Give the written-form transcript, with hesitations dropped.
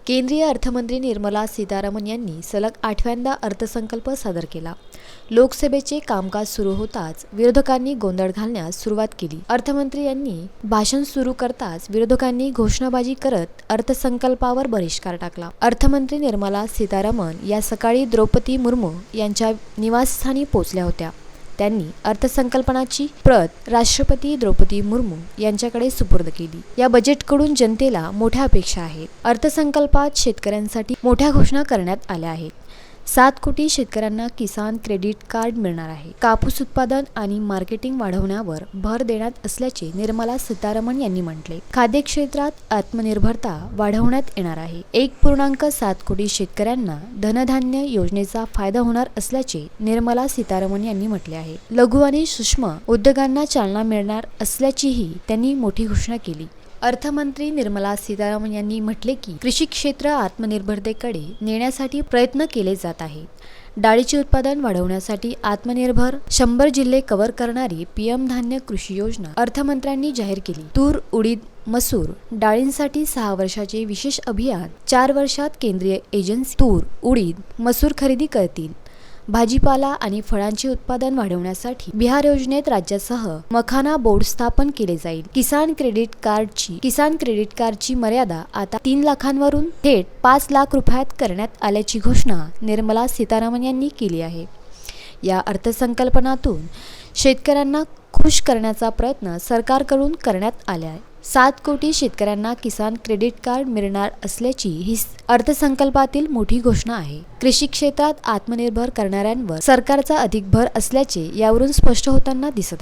केंद्रीय अर्थमंत्री निर्मला सीतारामन यांनी सलग 8व्यांदा अर्थसंकल्प सादर केला. लोकसभेचे कामकाज सुरू होताच विरोधकांनी गोंधळ घालण्यास सुरुवात केली. अर्थमंत्री यांनी भाषण सुरू करताच विरोधकांनी घोषणाबाजी करत अर्थसंकल्पावर बहिष्कार टाकला. अर्थमंत्री निर्मला सीतारामन या सकाळी द्रौपदी मुर्मू यांच्या निवासस्थानी पोहोचल्या होत्या. त्यांनी अर्थसंकल्पाची प्रत राष्ट्रपती द्रौपदी मुर्मू यांच्याकडे सुपूर्द केली. या बजेटकडून जनतेला मोठ्या अपेक्षा आहेत. अर्थसंकल्पात शेतकऱ्यांसाठी मोठ्या घोषणा करण्यात आल्या आहेत. 7 कोटी शेतकऱ्यांना किसान क्रेडिट कार्ड मिळणार आहे. कापूस उत्पादन आणि मार्केटिंग वाढवण्यावर भर देण्यात असल्याचे निर्मला सीतारामन यांनी म्हटले. खाद्य क्षेत्रात आत्मनिर्भरता वाढवण्यात येणार आहे. 1.7 कोटी शेतकऱ्यांना धनधान्य योजनेचा फायदा होणार असल्याचे निर्मला सीतारामन यांनी म्हटले आहे. लघु आणि सूक्ष्म उद्योगांना चालना मिळणार असल्याचीही त्यांनी मोठी घोषणा केली. अर्थमंत्री निर्मला सीतारामन यांनी म्हटले की कृषी क्षेत्र आत्मनिर्भरतेकडे नेण्यासाठी प्रयत्न केले जात आहेत. डाळीचे उत्पादन वाढवण्यासाठी आत्मनिर्भर 100 जिल्हे कव्हर करणारी पीएम धान्य कृषी योजना अर्थमंत्र्यांनी जाहीर केली. तूर, उडीद, मसूर डाळींसाठी 6 वर्षाचे विशेष अभियान. 4 वर्षात केंद्रीय एजन्सी तूर, उडीद, मसूर खरेदी करतील. भाजीपाला आणि फळांचे उत्पादन वाढवण्यासाठी बिहार योजनेत राज्यासह मखाना बोर्ड स्थापन केले जाईल. किसान क्रेडिट कार्डची मर्यादा आता 3 लाखांवरून थेट 5 लाख रुपयात करण्यात आल्याची घोषणा निर्मला सीतारामन यांनी केली आहे. या अर्थसंकल्पातून शेतकऱ्यांना खुश करण्याचा प्रयत्न सरकारकडून करण्यात आला आहे. 7 कोटी शेतकऱ्यांना किसान क्रेडिट कार्ड मिळणार असल्याची ही अर्थसंकल्पातील मोठी घोषणा आहे. कृषी क्षेत्रात आत्मनिर्भर करणाऱ्यांवर सरकारचा अधिक भर असल्याचे यावरून स्पष्ट होताना दिसत आहे.